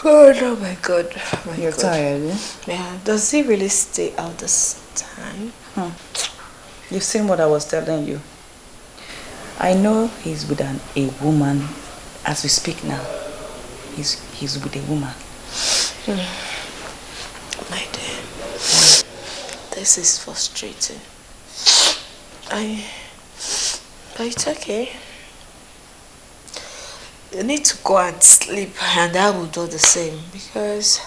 God, oh my God. Oh my You're God. tired, eh? Yeah, does he really stay out this time? You've seen what I was telling you. I know he's with a woman as we speak now. He's with a woman. My dear, this is frustrating. But it's okay. You need to go and sleep, and I will do the same because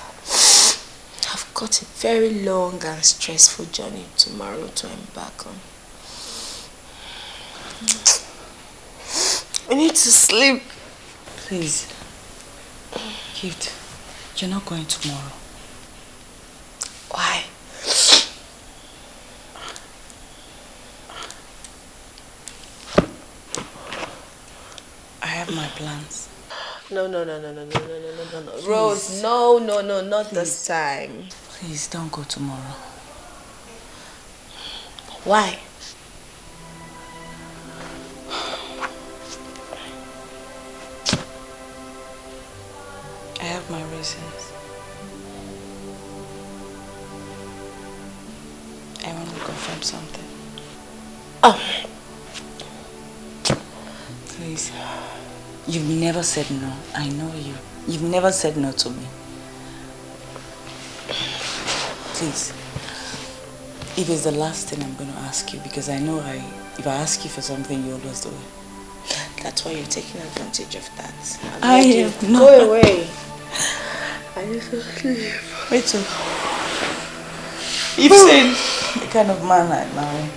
I've got a very long and stressful journey tomorrow to embark on. We need to sleep. Please. Gift, you're not going tomorrow. Why? I have my plans. No. Rose, no, not Please. this time. Please don't go tomorrow. Why? I have my reasons. I want to confirm something. Oh. Please. You've never said no. I know you. You've never said no to me. Please. If it's the last thing I'm going to ask you, because I know if I ask you for something, you always do it. That's why you're taking advantage of that. I am not. Go away. I need to sleep. Me too. You've seen the kind of man I marry.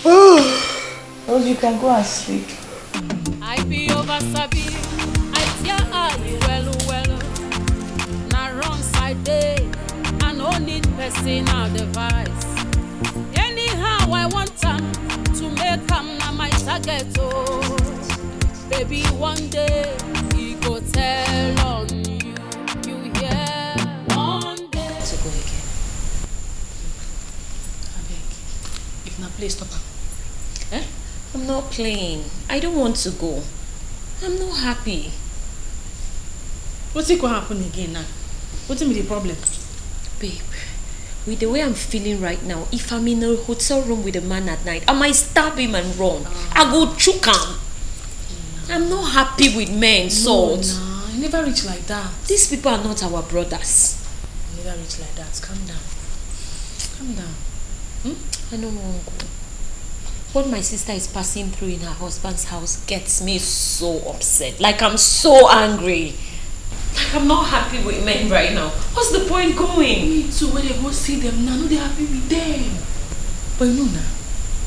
Oh, you can go and sleep. I be over Sabi. I tear I well. Na wrong side day. I no need personal device. Anyhow I want to make na my target. Oh, baby, one day he go tell on you. You hear? One day. To go again. I beg. If not, please stop her. Eh? I'm not playing. I don't want to go. I'm not happy. What's it gonna happen again now? What's the problem? Babe, with the way I'm feeling right now, if I'm in a hotel room with a man at night, I might stab him and run. I go choke him. I'm not happy with men, Salt. No, I never reach like that. These people are not our brothers. I never reach like that. Calm down. Calm down. I don't want to go. What my sister is passing through in her husband's house gets me so upset. Like I'm so angry. Like I'm not happy with men right now. What's the point going? Me too. When they go see them now, no, they happy with them. But you know now,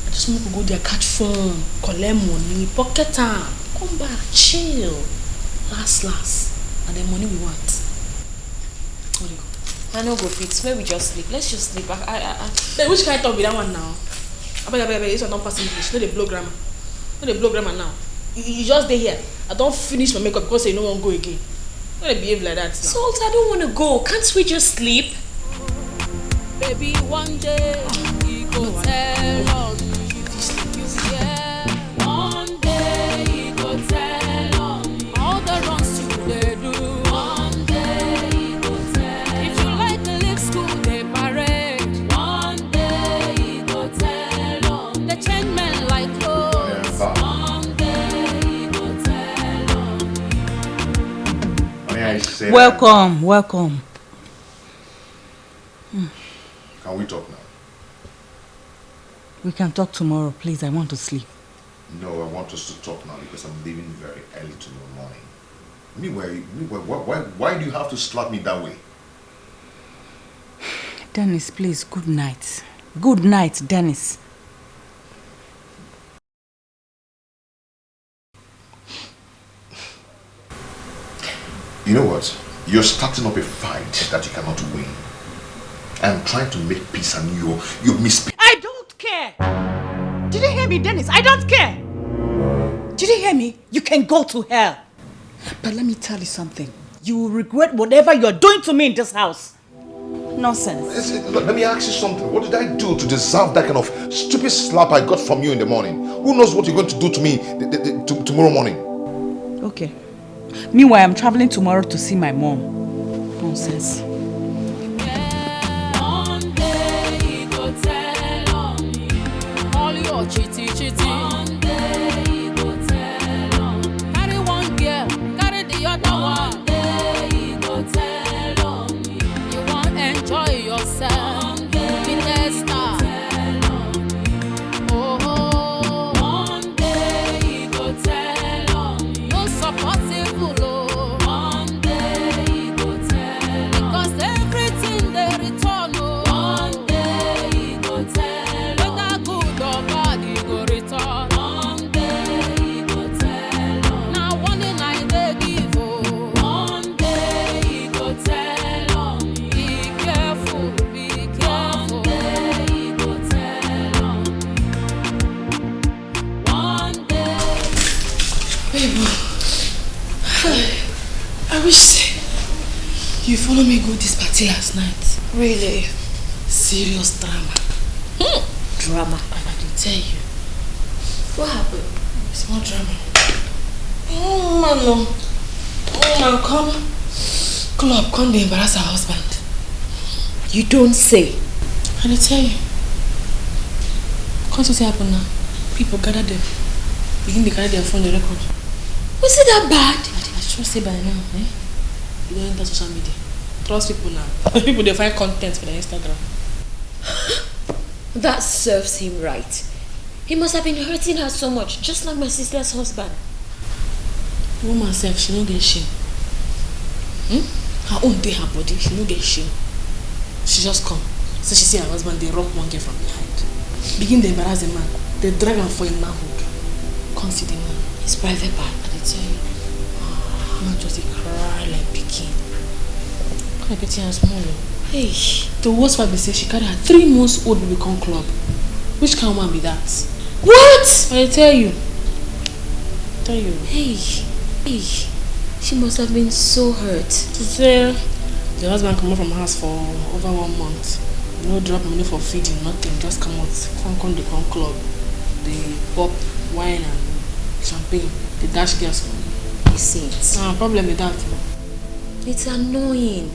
I just want to go there, catch phone, collect money, pocket time, come back, chill. Last, and the money we want. Where you go? I no go fit. Where we just sleep. Let's just sleep. Hey, which kind of talk be that one now? I beg, this one don't pass English. No, they blow grammar. No, they blow grammar now. You just stay here. I don't finish my makeup because you no one go again. No, they behave like that now. Salt, I don't want to go. Can't we just sleep? Baby, one day he go tell on you. Yeah, one day he go tell on you. All the wrongs you they do. One day he go tell. If you like to leave school, they parade. One day he go tell on. They change men like clothes. One day he go tell on. Welcome. Can we talk now? We can talk tomorrow, please. I want to sleep. No, I want us to talk now because I'm leaving very early tomorrow morning. Meanwhile, why do you have to slap me that way? Dennis, please, good night. Good night, Dennis. You know what? You're starting up a fight that you cannot win. I'm trying to make peace and you're mispeaking. I don't care! Did you hear me, Dennis? I don't care! Did you hear me? You can go to hell. But let me tell you something. You will regret whatever you're doing to me in this house. Nonsense. Look, let me ask you something. What did I do to deserve that kind of stupid slap I got from you in the morning? Who knows what you're going to do to me tomorrow morning? Okay. Meanwhile, I'm traveling tomorrow to see my mom. Nonsense. One day he go tell on me. All your chitty. One day he go tell on me. Carry one girl, carry the other one. One day he go tell on me. You want enjoy yourself. One day he go tell on me. Oh, one day he go tell on me. No supportable, oh. One day he go tell. Because everything they return, oh. One day he go tell. Whether good or bad, he go return. One day he go tell. Now one day I they give, oh. One day he go tell on me. Be careful, be careful. One day he go tell on me. One day. Babe, I wish you follow me go this party last night. Really? Serious drama. Drama. And I can tell you, What happened? small drama. Oh man, no. Oh man, come club, come to embarrass her husband. You don't say. And I tell you, can't you see happen now? People gather them, begin to carry their phone, the record. Was it that bad? I should say by now, eh? You don't enter social media. Trust people now. People they find content for their Instagram. That serves him right. He must have been hurting her so much, just like my sister's husband. The woman self, she no get shame. Her own day, her body, she no get shame. She just come. So she see her husband, they rock one girl from behind. Begin to embarrass the man. They drag him for him manhood. Come see the man. His private part. And they tell you, man just dey cry like pikin. Come like pikin and small. Hey. The worst part be say she carry her 3 months old baby come club. Which kind of woman be that? What? I tell you. Hey. She must have been so hurt. To say the husband come out from house for over 1 month. No drop money for feeding, nothing. Just come out. Come the club. They pop wine and champagne. They dash girls. You see it. Problem with that. It's annoying.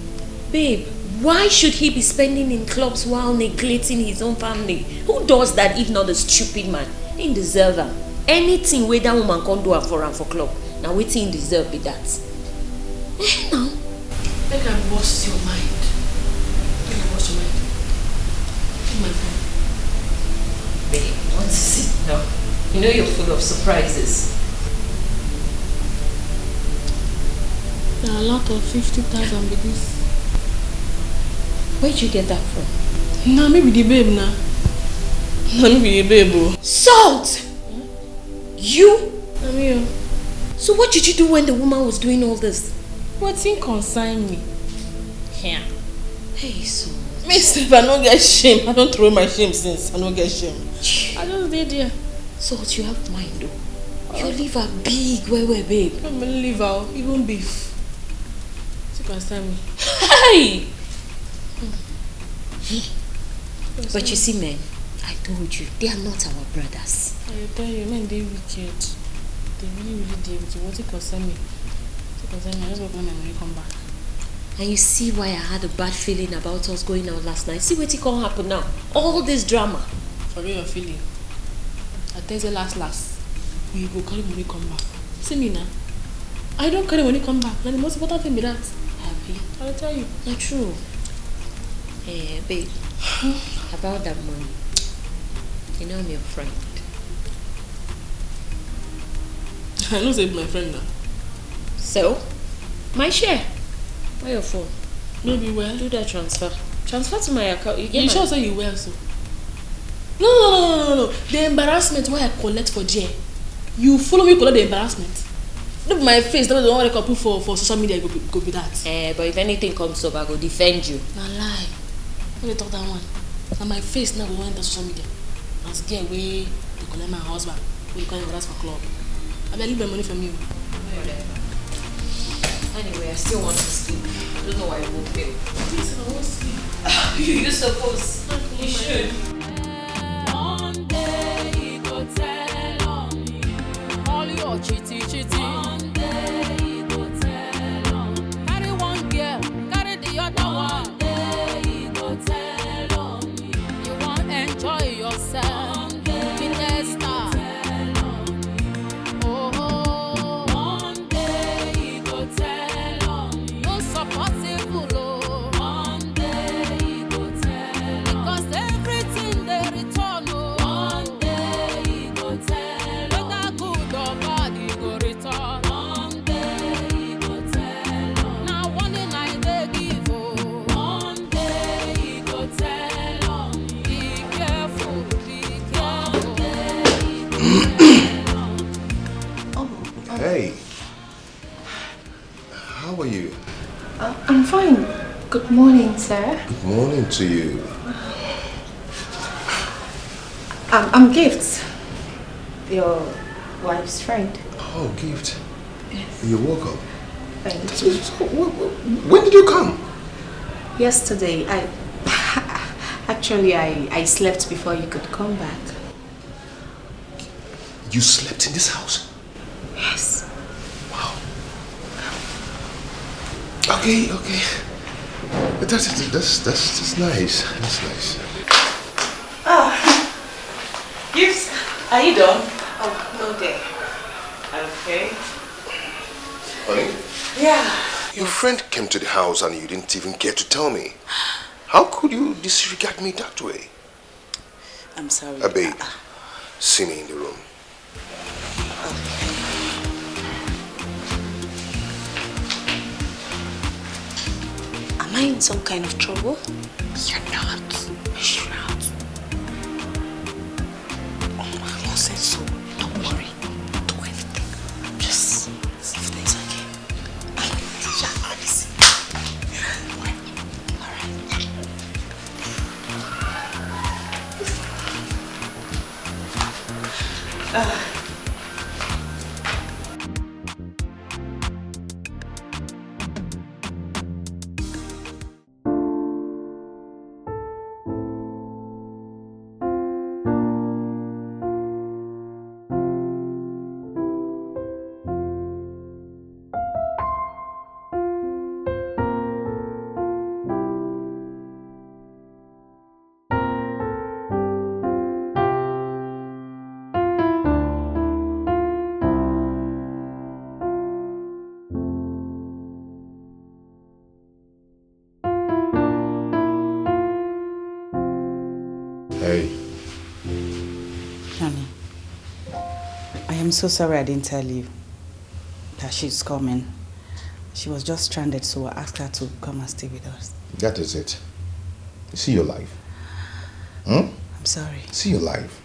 Babe, why should he be spending in clubs while neglecting his own family? Who does that if not a stupid man? He deserve her. Anything where that woman can't do her for club. Now waiting deserve be that. Now. Make her bust your mind. Make her bust your mind. Take my phone. Babe, what is it now? You know you're full of surprises. There are a lot of 50,000 with this. Where'd you get that from? Nah, maybe the babe now. Nah, maybe the babe. Oh. Salt! You? I'm here. So what did you do when the woman was doing all this? What's in concern me? Here. Hey, so. Me self, I don't get shame. I don't throw my shame since. I don't get shame. I just did there. Salt, you have mind though. Your liver big, where, babe? I'm gonna leave out. Even beef. What's concern me? Hey! But you see, man, I told you, they are not our brothers. I tell you, men, they wicked. They really deal with you. What's it concern me? What's it concern me? I just work when my money come back. And you see why I had a bad feeling about us going out last night. See what it can happen now. All this drama. Forget your feeling. I tell you last. We go carry money come back. See me now. I don't carry money come back. And the most important thing be that. Happy. I'll tell you. Not true. Hey, babe. About that money. You know I'm your friend. I know say my friend now. So? My share. Where your phone? Maybe well. Do that transfer. Transfer to my account. You sure say you well so? No. The embarrassment why I collect for jail. You follow me collect the embarrassment. Look my face, that was the one I can put for social media go be that. But if anything comes up, I go defend you. Nah lie. When they talk that one. Now my face now go enter social media. As girl way they collect my husband. We can embarrass for club. I better leave my money from you. Anyway, I still want to sleep. I don't know why I won't pay. Please, I won't sleep. You're supposed. You should. One day he go tell on me. All your chitty. One day he go Morning, sir. Good morning to you. I'm Gift, your wife's friend. Oh, Gift. Yes. You're welcome. Thank So, you. when did you come? Yesterday, I slept before you could come back. You slept in this house? Yes. Wow. Okay. That's nice. That's nice. Gifts, are you done? Oh, no day. Okay. Honey? Yeah. Your friend came to the house and you didn't even care to tell me. How could you disregard me that way? I'm sorry. Babe, see me in the room. Am I in some kind of trouble? You're not. You're not. Oh, I said so. Don't worry. Don't do anything. Just see if things okay. Hey. Honey, I am so sorry I didn't tell you that she's coming. She was just stranded, so I asked her to come and stay with us. That is it. You see your life. Hmm? I'm sorry. See your life.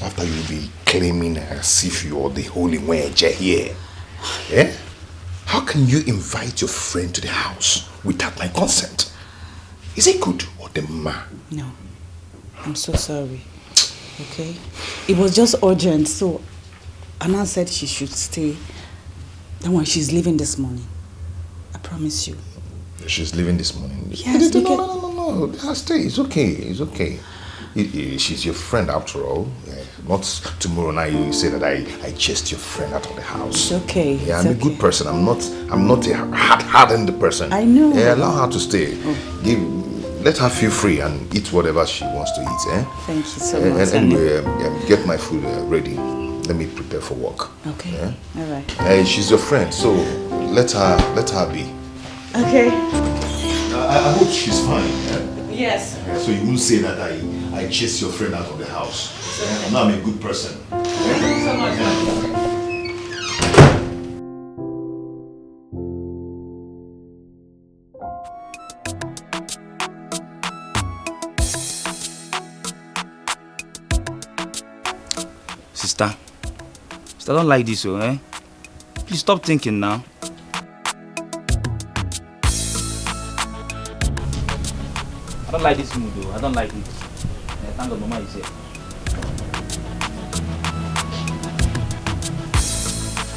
After you'll be claiming as if you're the holy wedge here. Eh? How can you invite your friend to the house without my consent? Is it good or the man? No. I'm so sorry. Okay? It was just urgent, so Anna said she should stay. Then when she's leaving this morning, I promise you. She's leaving this morning? Yes. No. Stay. It's okay. It's okay. She's your friend after all. Not tomorrow night you say that I chased your friend out of the house. It's okay. Yeah, it's I'm a good person. I'm not a hard-hardened person. I know. Yeah, allow her to stay. Let her feel free and eat whatever she wants to eat. Eh? Thank you so much. Anyway, get my food ready. Let me prepare for work. Okay. Yeah? All right. She's your friend, so let her be. Okay. I hope she's fine. Yeah? Yes. So you won't say that I chased your friend out of the house. Yeah? Now I'm a good person. Thank you so much. Sister, I don't like this, eh? Please stop thinking now. I don't like this mood, though. I don't like it. Thank God Mama is here.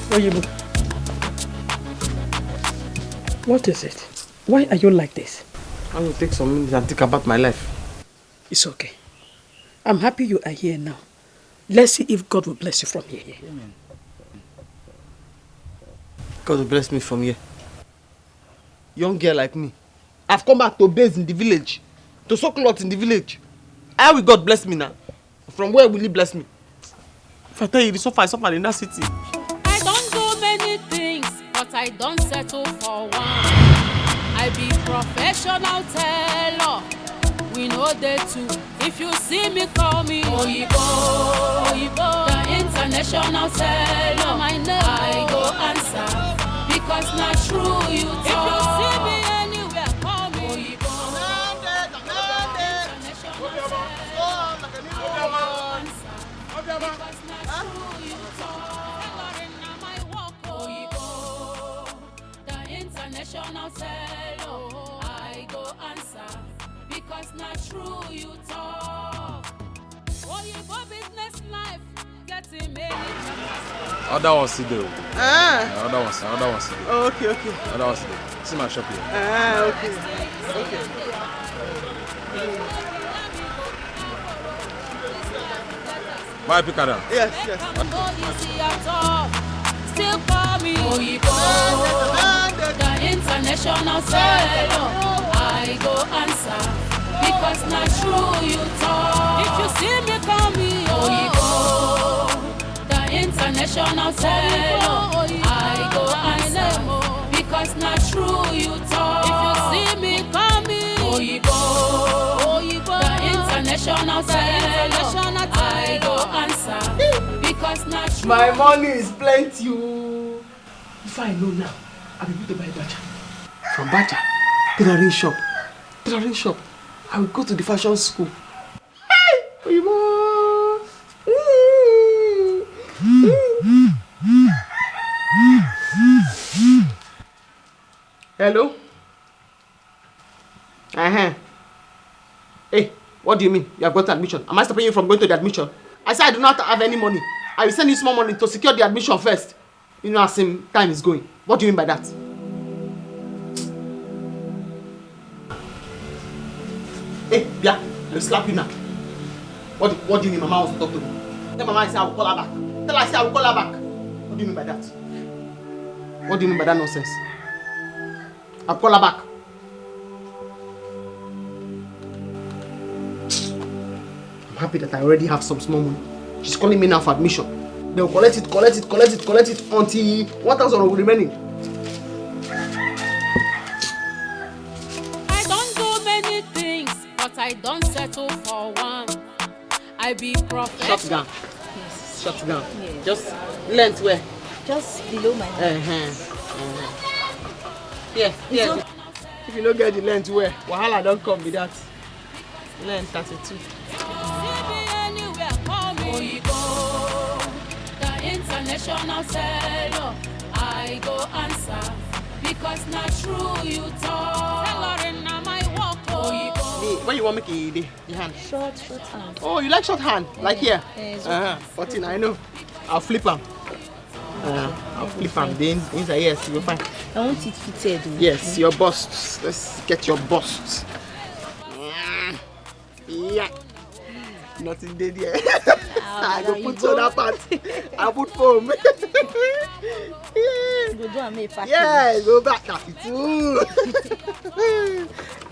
Oyibo, what is it? Why are you like this? I will take some minutes and think about my life. It's okay. I'm happy you are here now. Let's see if God will bless you from here. Amen. God will bless me from here. Young girl like me. I've come back to base in the village. To sew cloth in the village. How will God bless me now? From where will he bless me? If I tell you the suffer, I suffer in that city. I don't do many things, but I don't settle for one. I be professional tailor. We know they too. If you see me, call me Oyibo, the international tailor. My name I go answer because not true you talk. If you see me anywhere, call me Oyibo. Because not true you talk. Tailoring na my work, Oyibo, the international tailor. I because not true you talk. Oh, you go business life, getting many chapters. Other one see there. Ah. Other one see there. Oh, okay. Other one see there. See my shop here. Ah, okay. Why pick her down? Yes. Still call me Oyibo, the international Tailor. I go answer because not true you talk. If you see me, call me Oyibo, the international Tailor. I go answer because not true you talk. If you see me, call me Oyibo, the international Tailor. I go answer because not true. My money is plenty. If I know now, I'll be able to buy Bacha. From Bacha, tailoring shop. I will go to the fashion school. Hey! Hello? Hey, what do you mean? You have got admission? Am I stopping you from going to the admission? I said I do not have any money. I will send you small money to secure the admission first. You know, as time is going. What do you mean by that? Hey, Bia, I'll slap you now. What do you mean Mama wants to talk to me? Tell Mama I say I will call her back. Tell her I say I will call her back. What do you mean by that? What do you mean by that nonsense? I'll call her back. I'm happy that I already have some small money. She's calling me now for admission. They'll collect it until 1,000 will remaining. I don't do many things, but I don't settle for one. I be professional. Shut down. Yes. Shut down. Yes. Just length where? Just below my head. Yeah. If you don't get the length where, wahala don't come with that. Length 32. International Tailor, I go answer because not true you talk. Tailoring na my work. Where you want me to the hand? Short hand. Oh, you like short hand? Like here? 14, I know. I'll flip them. I'll flip them. Then inside, yes, you'll find. I want it fitted. Yes, your bust. Let's get your bust. Yeah. Nothing dead yet. I go put soda part. I put foam. Go do and make package. Yeah, go back. That's it too.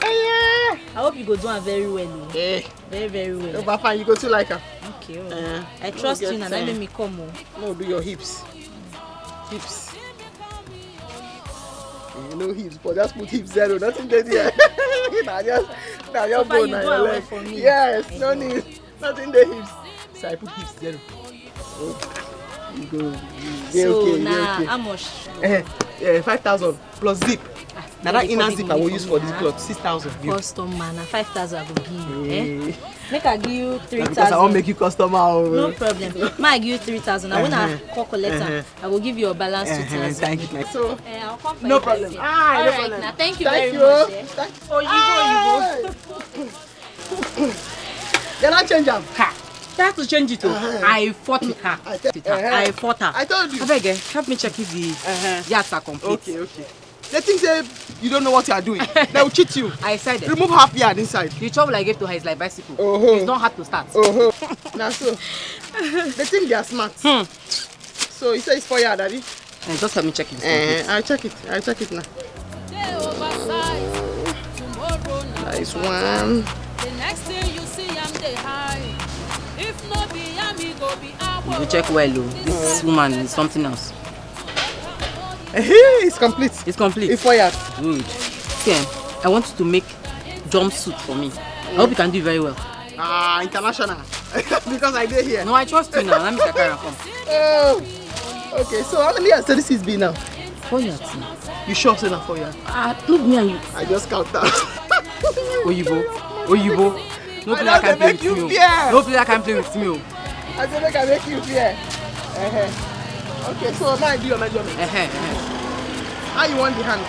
I hope you go do it very well. Yeah. Very, very well. No, but fine, you go to like her. Okay. I trust you and let me come. No, do your hips. Hips. You know hips, but just put hips zero. Nothing dead yet. Now just bone on your leg. For me. Yes, no need. Nothing the hips. So I put hips zero. Oh, you go. So okay, now, okay. how much? 5,000 plus zip. Now that inner zip I will use for this cloth. 6,000. Customer, now 5,000 I will give you. Make I give you 3,000. Because I won't make you customer. No problem. May I give you 3,000. And when I call collector, I will give you a balance 2,000. Thank you. So, I'll come for no you. problem. No Right, problem. Now, thank you very much. Oh, you go. Then I change them. You have to change it. I fought with her. I fought her. I told you. I beg, help me check if the yards are complete. Okay. They think say you don't know what you are doing. They will cheat you. I said it. Remove half yard inside. The trouble I gave to her is like bicycle. It's not hard to start. Now so. They think they are smart. So you say it's 4 yard, Daddy? Just help me check it. I'll check it now. That is one. The next thing you see, I'm the high. If no be amigo, be our. You check well, this woman is something else. It's complete. It's complete. It's 4 yard. Good. See, I want you to make jumpsuit for me. I hope you can do it very well. International. Because I did here. No, I trust you now. Let me take her come. Oh. Okay, so how many yards this is be now? 4 yards. You sure say na 4 yards? Look me and you. I just count that. Oyibo. No player can play with me. No player can play with me. I said make I make you fear. Okay, so now I do your measurement. How you want the hand?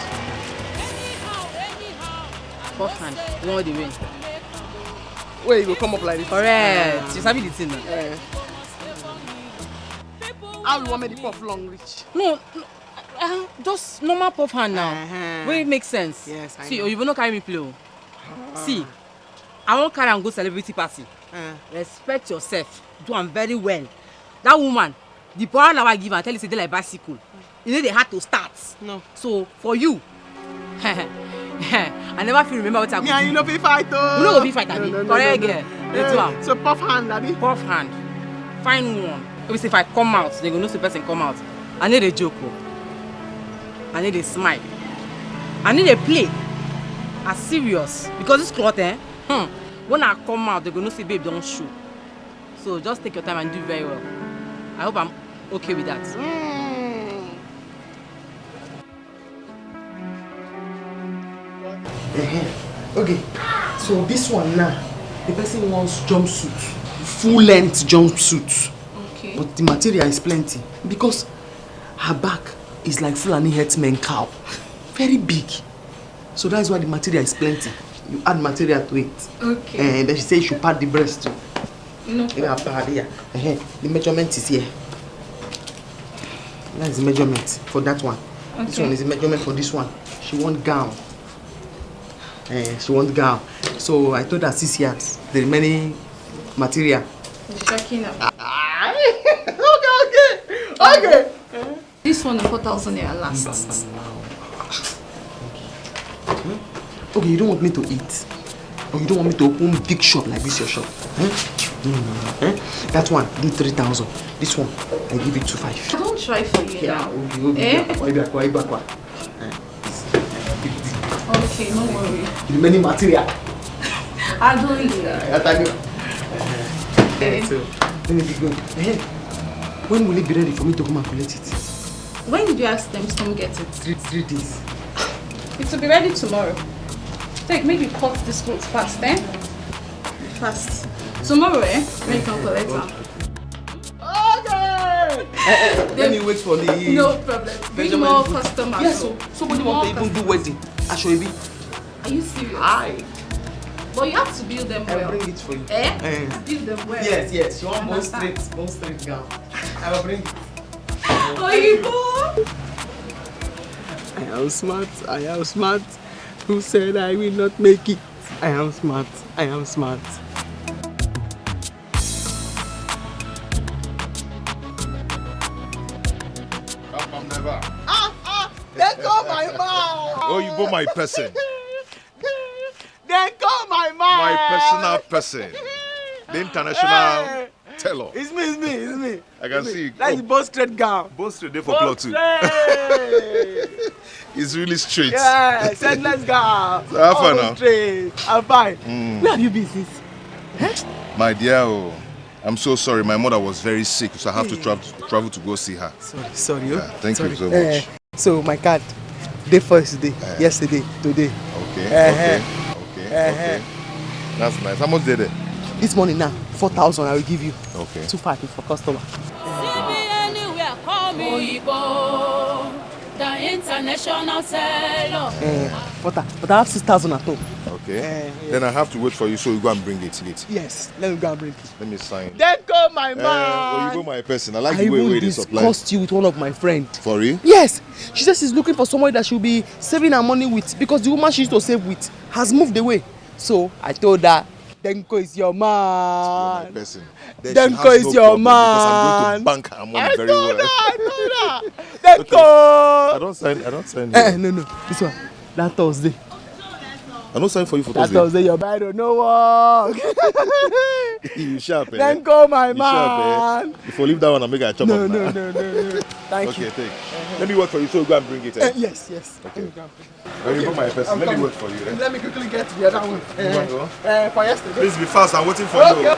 First hand. You want the way? Where you go come up like this? Correct. You sabi the thing now. How you want me to puff long reach? No, just normal puff hand now. Where it makes sense. Yes, I See, know. you will not carry me play. See, I won't carry and go celebrity party. Respect yourself. Do am very well. That woman, the power now I give her, tell you say they like bicycle. You know they had to start. No. So for you, I never feel remember what I could do. You know be fight though. You know be fight, Abi. Correct girl. Let's do am. So puff hand, Abi. Puff hand. Find one. If I come out, they go know the person come out. I need a joke. I need a smile. I need a play. As serious. Because this cloth, when I come out, they go know say babe don't show. So just take your time and do very well. I hope I'm okay with that. Okay. So this one now, the person wants jumpsuit. Full length jumpsuit. Okay. But the material is plenty. Because her back is like Fulani herdsman cow. Very big. So that's why the material is plenty. You add material to it. Okay. And then she says you should pad the breast too. No problem. The measurement is here. That's the measurement for that one. Okay. This one is the measurement for this one. She wants gown. She wants gown. So I told her 6 yards. The remaining material. Checking up. Okay. This one is 4,000 naira last. Okay, you don't want me to eat? Or you don't want me to open big shop like this your shop? That one, do 3,000. This one, I give it to 5. I don't try for you now. Okay, no worry. The remaining material. I don't need So, let me be good. When will it be ready for me to come and collect it? When did you ask them to come get it? 3 days. It will be ready tomorrow. Take, maybe cut this clothes fast, Fast. Tomorrow, when you can collect them. Okay! Let me wait for the... No problem. Bring more customers. Yes, so somebody want to even do wedding. Ashoebi. Are you serious? Aye. But you have to build them well. I'll bring it for you. Build them well. Yes. You want one straight gown. I will bring it. Oyibo! I am smart. Who said I will not make it? I am smart. Come never. Then call my mouth. Oh, you bought my person. Then call my mouth. My personal person. The international Tailor. It's me. I can see. That's the bone straight gown. Bone straight there for plot too. It's really straight. Yeah, said let's go. So how far now? Straight. I'm fine. Where have you been since? My dear, I'm so sorry. My mother was very sick, so I have to travel to go see her. Sorry. Yeah, thank you so much. So my card, day first day, yesterday, today. Okay. That's nice. How much did it? This morning now, 4,000 I will give you. Okay. 250 for customer. The international Tailor. But I have 6,000 at home. Okay. Then I have to wait for you, so you go and bring it. Yes, let me go and bring it. Let me sign. Then go my man. Oh, you go my person. I like the way they supply. I discussed you with one of my friends. For real? Yes. She says she's looking for somebody that she'll be saving her money with because the woman she used to save with has moved away. So I told her, Denko is your man. Denko is your man. Because I'm going to bank her money very well. I told her. Denko. Okay. I don't sign. No. This one. That Thursday. I don't sign for you for Thursday. That Thursday, your bed don't know work. You sharp, eh? Denko, my man. Sharp, eh? If you leave that one, I'll make a chop. No. Thank you. Okay, take. Let me work for you, so go and bring it. Yes. Okay. When you put my person, let me work for you. Let me quickly get the other one. For yesterday. Please be fast. I'm waiting for you.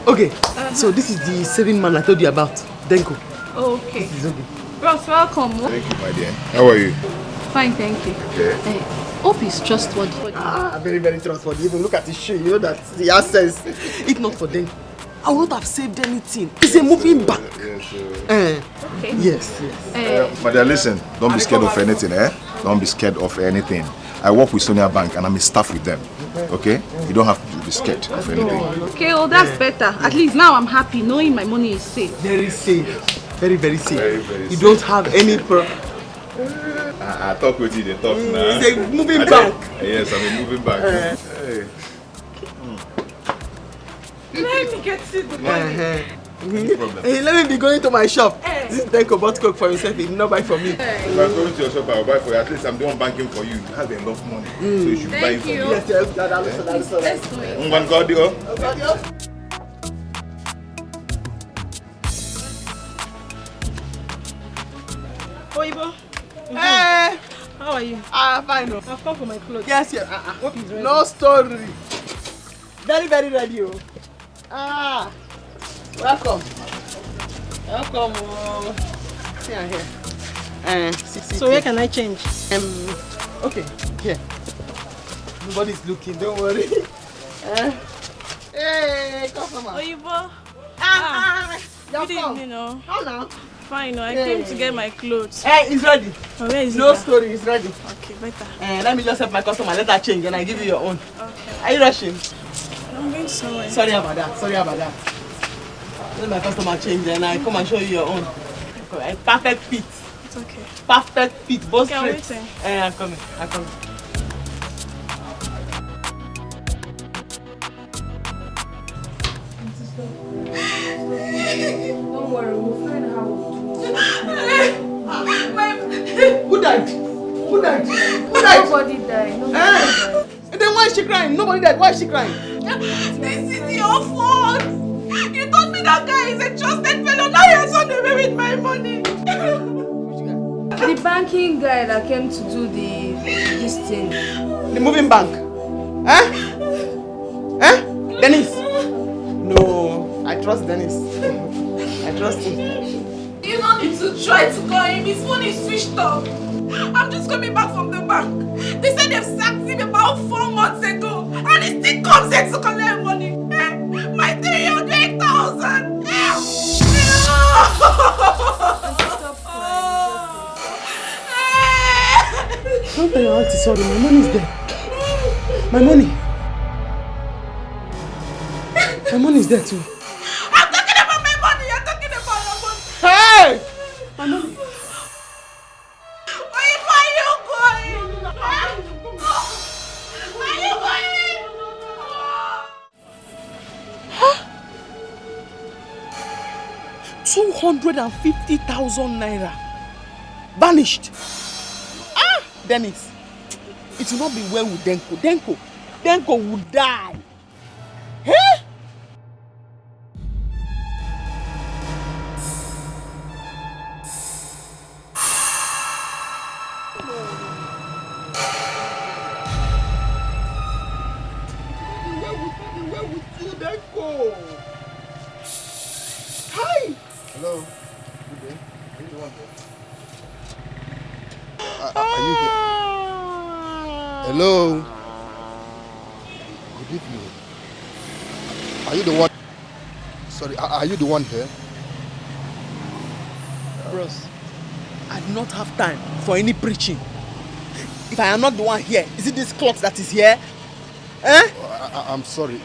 Okay. So this is the saving man I told you about, Denko. Okay. This is okay. Bros, welcome. Thank you, my dear. How are you? Fine, thank you. Okay. Hope is trustworthy. Very, very trustworthy. Even look at his shoe, you know that he has sense. If not for them, I would not have saved anything. It's a moving bank. Okay. Yes. My dear, listen. Don't be scared of anything, eh? Don't be scared of anything. I work with Sonia Bank and I'm a staff with them. Okay? You don't have to be scared of anything. Okay, oh, that's better. At least now I'm happy knowing my money is safe. Very safe. Very, very safe. Very you safe. don't have any problem. I talk with you, they talk now. It's a moving bank. Yes, I'm a moving bank. Hey. Let me get to the money. No problem. Hey, let me be going to my shop. This is Denko bought coke for himself. He did not buy for me. If I'm going to your shop, I'll buy for you. At least I'm the one banking for you. You have enough money. So you should buy it for me. Yes, that's Let's do it. One Gaudio. Oibo. Hey! How are you? Fine. I've come for my clothes. Yes. What is ready? No story. Very, very ready. Welcome. Welcome. See, I'm here. So where can I change? Okay, here. Nobody's looking, don't worry. Hey, customer. Oibo. Good evening, no. How now? Fine, I came to get my clothes. Hey, it's ready. Oh, where is No it? story, it's ready. Okay, better. Let me just help my customer, let her change and I give you your own. Okay. Are you rushing? I'm going somewhere. Sorry about that, Let my customer change and I come and show you your own. Okay, perfect fit. It's okay. Perfect fit, both Okay, I'm straight. waiting. I'm coming. Don't worry, we'll find out how Who died? Nobody died. Nobody died. And then why is she crying? Nobody died. Why is she crying? This is your fault. You told me that guy is a trusted fellow. Now you're running away with my money. The banking guy that came to do this thing. The moving bank. Dennis. No, I trust Dennis. I trust him. You don't need to try to call him. His phone is switched off. I'm just coming back from the bank. They said they've sacked him about 4 months ago. And he still comes here to collect money. My 300,000. Don't tell your auntie sorry. My money is there. My money. My money is there too. I'm talking about my money. You're talking about your money. Hey! My money. Where are you going? Where are you going? 250,000 naira. Vanished. Dennis. It will not be well with Denko. Denko will die. Hey? Where with you, Denko? Hi. Hello. Good day. Are you the one here? Are you here? Hello. Good evening. Are you the one? Sorry, are you the one here? Bros, I do not have time for any preaching. If I am not the one here, is it this cloth that is here? I'm sorry.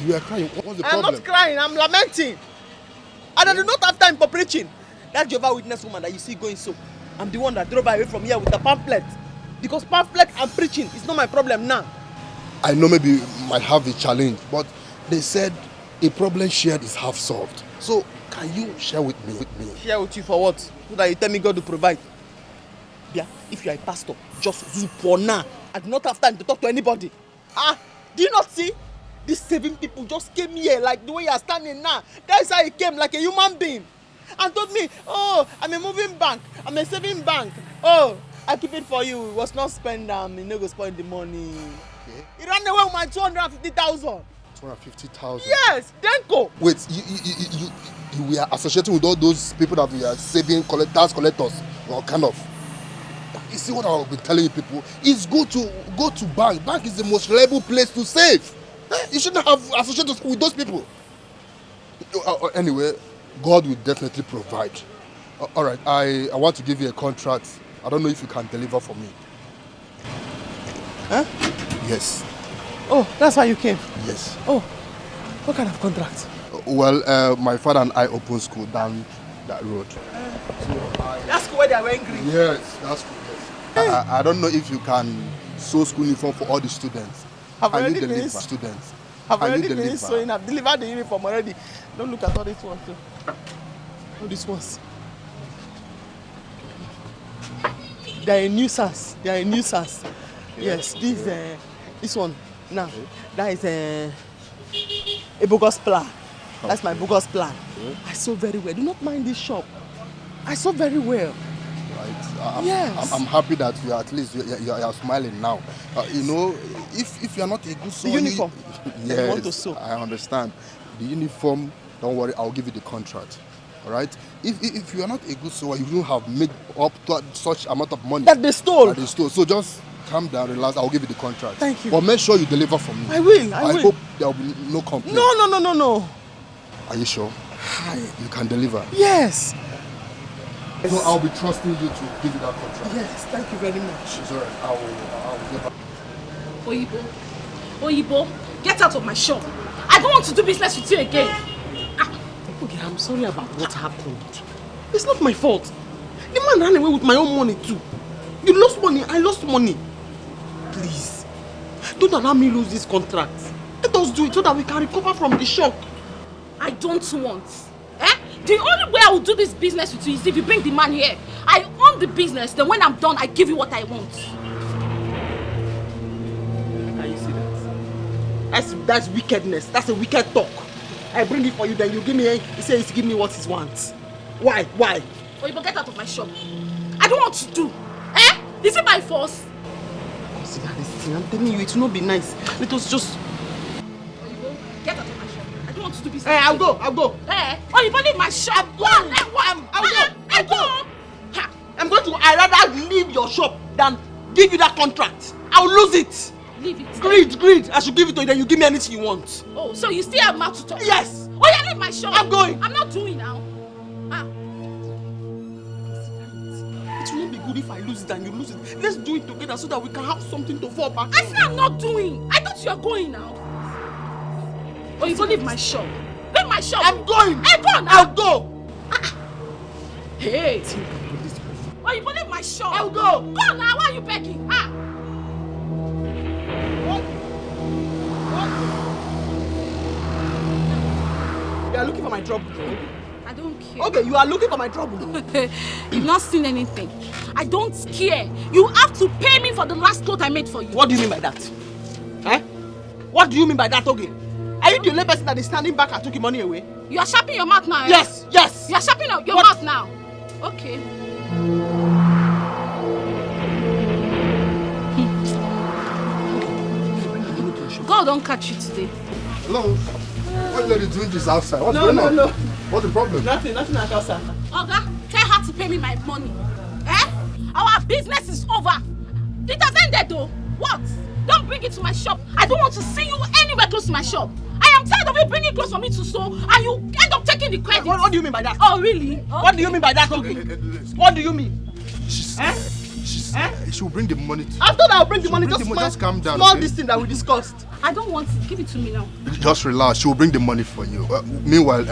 You are crying. What's the I'm problem? not crying, I'm lamenting. And I do not have time for preaching. That Jehovah Witness woman that you see going so, I'm the one that drove away from here with the pamphlet. Because pamphlet and preaching is not my problem now. I know maybe you might have the challenge, but they said a problem shared is half solved. So can you share with me? Share with you for what? So that you tell me God to provide. Yeah, if you are a pastor, just zoop for now. I do not have time to talk to anybody. Do you not see? These 7 people just came here like the way you are standing now. That's how he came, like a human being. And told me, oh, I'm a moving bank, I'm a saving bank. Oh, I keep it for you. It was not spend you no go spend the money. Okay. He ran away with my 250,000. 250,000. Yes, Denko. Wait, you were associating with all those people that we are saving, tax collectors, well, kind of. You see what I've been telling you people? It's good to go to bank. Bank is the most reliable place to save. You shouldn't have associated with those people. Anyway, God will definitely provide. All right, I want to give you a contract. I don't know if you can deliver for me. Huh? Yes. Oh, that's why you came? Yes. Oh, what kind of contract? Well, my father and I opened school down that road. That's school where they are wearing green. Yes, that's cool. Yes. I don't know if you can sew school uniform for all the students. I've Can you already deliver? finished. Students. I've Can you already deliver? finished sewing. I've delivered the uniform already. Don't look at all these ones too. All these ones. They are a nuisance. They are a nuisance. Yes, this one now. That is a bogus plan. That's my bogus plan. I sew very well. Do not mind this shop. I sew very well. Right. Yes. I'm happy that you are at least you are smiling now. You know, if you are not a good sewer, The uniform. Yes, You want to sew. I understand. The uniform, don't worry, I'll give you the contract. All right. If you are not a good sewer, you wouldn't have made up to such amount of money That they stole. that they stole. So just calm down, relax. I'll give you the contract. Thank you. But make sure you deliver for me. I will. I will. hope there will be no complaint. No. Are you sure? You can deliver. Yes. So I'll be trusting you to give you that contract. Yes. Thank you very much. It's all right. I will get back. Oyibo, get out of my shop. I don't want to do business with you again. Okay, I'm sorry about what happened. It's not my fault. The man ran away with my own money too. You lost money, I lost money. Please, don't allow me lose this contract. Let us do it so that we can recover from the shock. I don't want. The only way I will do this business with you is if you bring the man here. I own the business, then when I'm done, I give you what I want. Can you see that? That's wickedness. That's a wicked talk. I bring it for you, then you give me. He says, give me what he wants. Why? Oyibo, get out of my shop. I don't want to do. Is it my force? Consider this thing. I'm telling you, it will not be nice. Let us just. Oyibo, get out of my shop. I don't want to do business. Hey, I'll go. Oyibo, leave my shop. I'll go. I'm going to. I rather leave your shop than give you that contract. I'll lose it. Leave it. Greed. I should give it to you, then you give me anything you want. Oh, so you still have mouth to talk? Yes. Oh yeah, leave my shop. I'm going. I'm not doing now. It will not be good if I lose it and you lose it. Let's do it together so that we can have something to fall back I on. said I'm not doing. I thought you are going now. Oh, you go leave my shop. Leave my shop. I'm going. Hey, go now. I'll go. Hey. Oh, you go leave my shop. I'll go. Go now. Why are you begging? You are looking for my trouble. I don't care. Okay, you are looking for my trouble. You've not seen anything. I don't care. You have to pay me for the last cloth I made for you. What do you mean by that? What do you mean by that, Oge? Are you the only person that is standing back and took your money away? You are sharpening your mouth now. Yes. You are sharpening your mouth now. Okay. God don't catch you today. Hello? What lady doing this outside? What's No, going no, on? no. What's the problem? Nothing like outside. Oga, tell her to pay me my money. Our business is over. It has ended though. What? Don't bring it to my shop. I don't want to see you anywhere close to my shop. I am tired of you bringing clothes for me to sew and you end up taking the credit. What do you mean by that? Oh, really? What do you mean by that, Oge? What do you mean? She will bring the money to you. After that, I'll bring the money. Just calm down. Small okay? this thing that we discussed. I don't want it. Give it to me now. Just relax. She will bring the money for you. Meanwhile,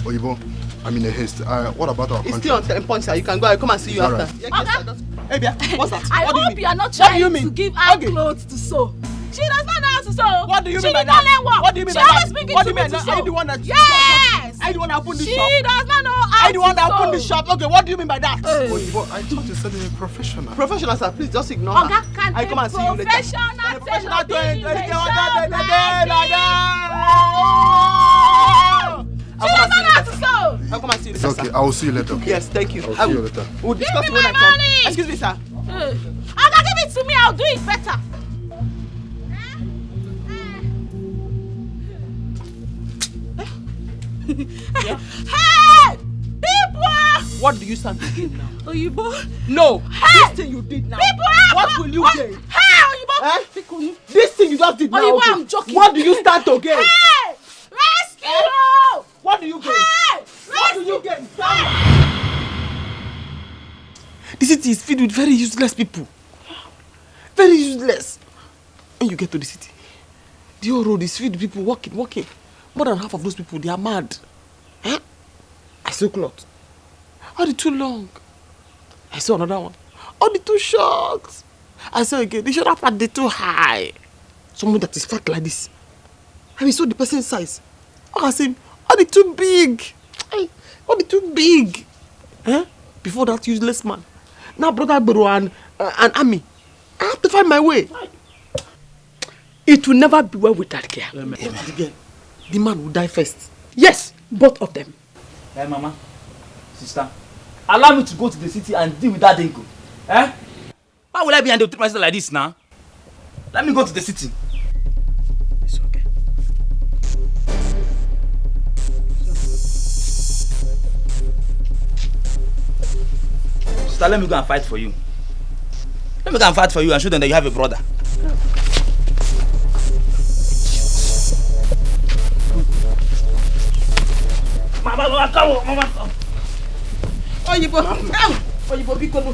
Oyibo, I'm in a haste. What about our It's contract? still on 10 points, sir. You can go. I'll come and see you All after. right. Yeah, hey, Bia, what's that? I What do you hope mean? you are not What do you trying mean? to give her Okay. clothes to sew. She does not know how to sew. What do you She mean by did not that? learn work. What do you mean she by that? always bring it What to do you me mean? to Are sew. you the one that? Yes. Are you the one that opened this She shop? does not know how Are you the one that to opened this sew. shop? Okay, what do you mean by that? Oyibo, I thought you said you're a professional. Professional, sir. Please just ignore her. Oga, can I come and see you later. professional to be in a shop like I'll She come does and not see you know how later. to sew. I'll come and see you It's later, okay. sir. I will see you later. Okay? Yes, thank you. I'll see you later. We'll discuss Give when me I my come. money. Excuse me, sir. Oga, give it to me. I'll do it better. Hey! People! What do you stand to gain now? Oyibo. No. Hey! This thing you did now. People! What will you gain? Hey, Oyibo! Eh? This thing you just did now. Oyibo, okay. I'm joking. What do you stand to gain? Hey! Rescue! What do you gain? Hey! What do you gain? The city is filled with very useless people. Very useless. When you get to the city, The whole road is filled with people walking. More than half of those people, they are mad. Eh? I saw cloth. All the too long. I saw another one. All the too short. I saw again, the shoulder part, they too high. Someone that is fat like this. And we saw the person's size. I said, all the too big. All the too big. Eh? Before that useless man. Now brother Bro and Ami. I have to find my way. It will never be well with that girl. The man will die first. Yes, both of them. Hey, Mama, sister, allow me to go to the city and deal with that dingo. Eh? Why would I be and treat myself like this now? Let me go to the city. It's okay. Sister, let me go and fight for you. Let me go and fight for you and show them that you have a brother. Mama, come on, Mama. Oh, you big come.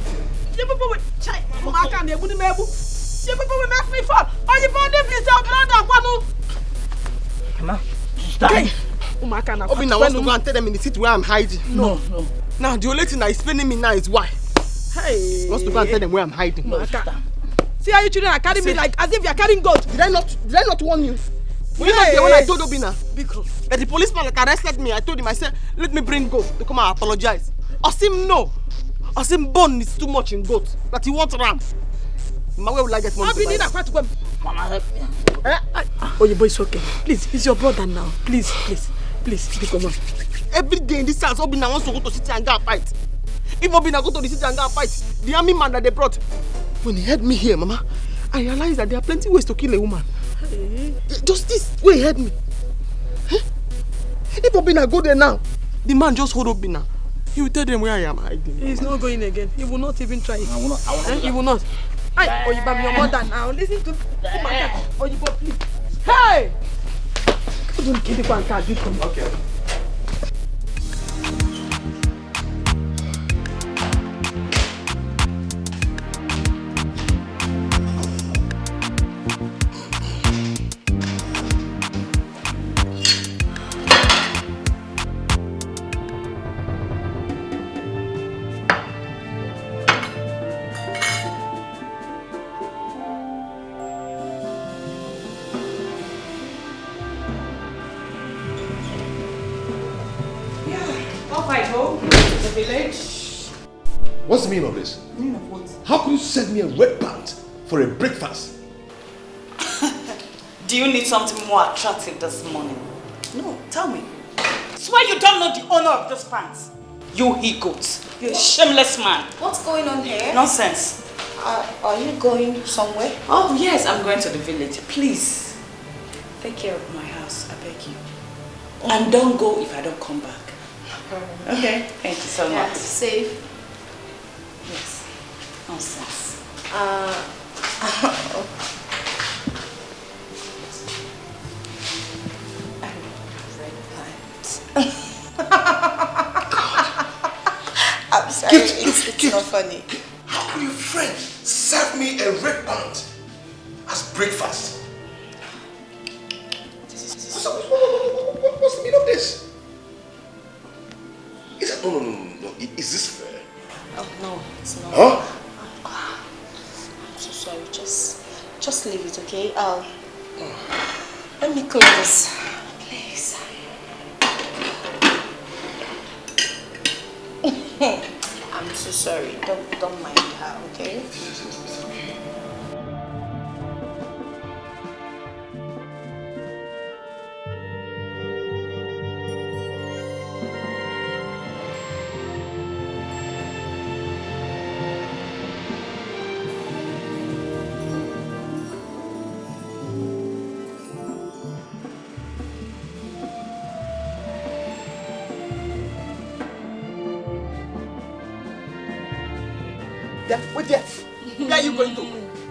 You people chai. Mama can you put me able. You people will make me fall. Oh, you body please your brother, Mama, stop. Mama can. Obina wants to go and tell them in the city where I'm hiding. No. Now the only thing that is paining me now is why. Hey. Wants to go and tell them where I'm hiding. No, stop. See how you children are carrying me like as if you are carrying gold. Did I not warn you? You know the when I told Obina that the policeman that arrested me, I told him, I said, let me bring goat to come and apologize. Osim no. Osim bone is too much in goat. That he wants ram. My way will I get money to buy? Mama, help me. Oh, your boy is okay. Please, he's your brother now. Please, come on. Every day in this house, Obina wants to go to the city and go and fight. If Obina go to the city and go and fight, the army man that they brought, when he heard me here, Mama, I realized that there are plenty ways to kill a woman. Just this way he heard me. Huh? If Obina go there now, the man just hold Obina. He will tell them where I am hiding. He's not going again. He will not even try it. I will not. He will not. Hey, Oyiba, your mother now. Listen to Oyiba, please. Hey! Don't kill the one card. Okay. What's the meaning of this? The meaning of what? How could you send me a red band for a breakfast? Do you need something more attractive this morning? No, tell me. Swear you don't know the owner of this pants. You he-goat. You're a shameless man. What's going on here? Nonsense. Are you going somewhere? Oh, yes, I'm going to the village. Please, take care of my house, I beg you. And don't go if I don't come back. Okay, thank you so much. Safe. Yes. Nonsense. I'm sorry, it's not funny. How could your friend serve me a red band as breakfast? What's the meaning of this? Is that no? Is this fair? Oh no, it's not. Huh? I'm so sorry. Just leave it, okay? Let me close, please. I'm so sorry. Don't mind her, okay? Wait there. Where are you going to?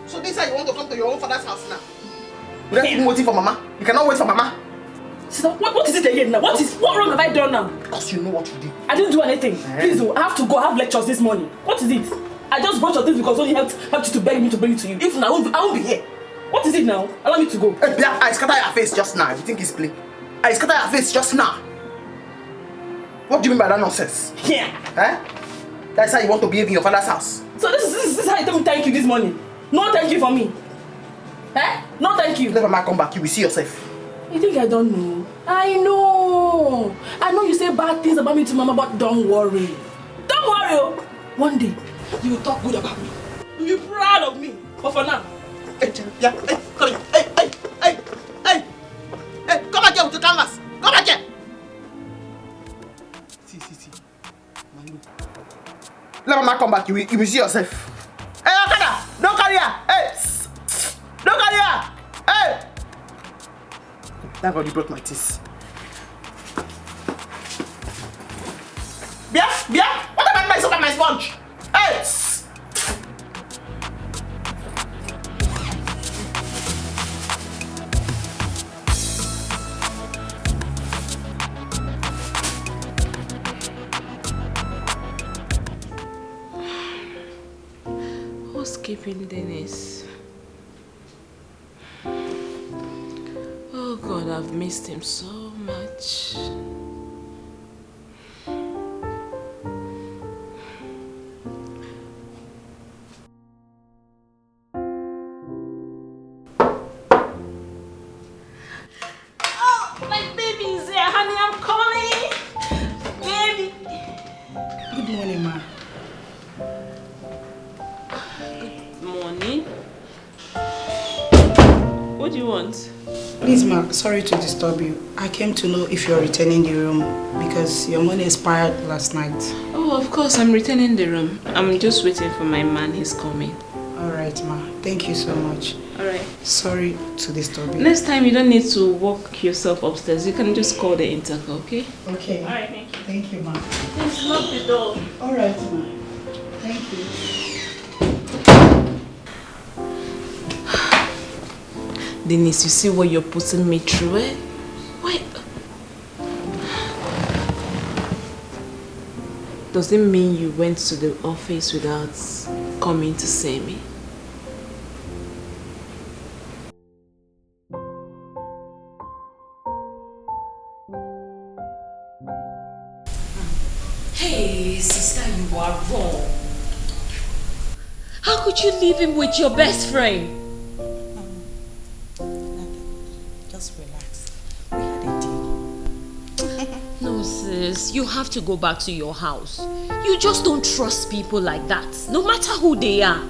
So this is how you want to come to your own father's house now? Without even waiting for Mama? You cannot wait for Mama? Sister, what is it again now? What wrong have I done now? Because you know what you did. I didn't do anything. Please do. I have to go have lectures this morning. What is it? I just bought your things because only helped you to beg me to bring it to you. If not, I won't be here. What is it now? Allow me to go. Hey, Bia, I scatter your face just now. You think it's play? I scatter your face just now. What do you mean by that nonsense? Yeah. Eh? That's how you want to behave in your father's house. So this is how you tell me thank you this morning. No thank you for me. Eh? No thank you. Let Mama come back, you will see yourself. You think I don't know? I know. I know you say bad things about me to Mama, but don't worry. Don't worry. One day, you will talk good about me. You'll be proud of me. But for now, Hey, yeah, hey, come here. Hey, come back here with the canvas. Come back here. See. Let Mama come back, you will see yourself. Hey, Okada, don't carry her. Hey, don't carry her. Hey. Thank God you broke my teeth. Bia, what about my soap and my sponge? Hey. Who's keeping Dennis? Oh God, I've missed him so much. oh, my baby is here, honey. I'm calling. Baby. Good morning, ma. Morning. What do you want? Please, ma, sorry to disturb you. I came to know if you're returning the room because your money expired last night. Oh, of course, I'm returning the room. I'm just waiting for my man. He's coming. Alright, ma. Thank you so much. Alright. Sorry to disturb you. Next time, you don't need to walk yourself upstairs. You can just call the intercom, okay? Okay. Alright, thank you. Thank you, ma. Please lock the door. Alright, ma. Thank you. Denise, you see what you're putting me through, eh? Why? Does it mean you went to the office without coming to see me? Hey, sister, you are wrong. How could you leave him with your best friend? Just relax. We had a deal. No, sis, you have to go back to your house. You just don't trust people like that, no matter who they are.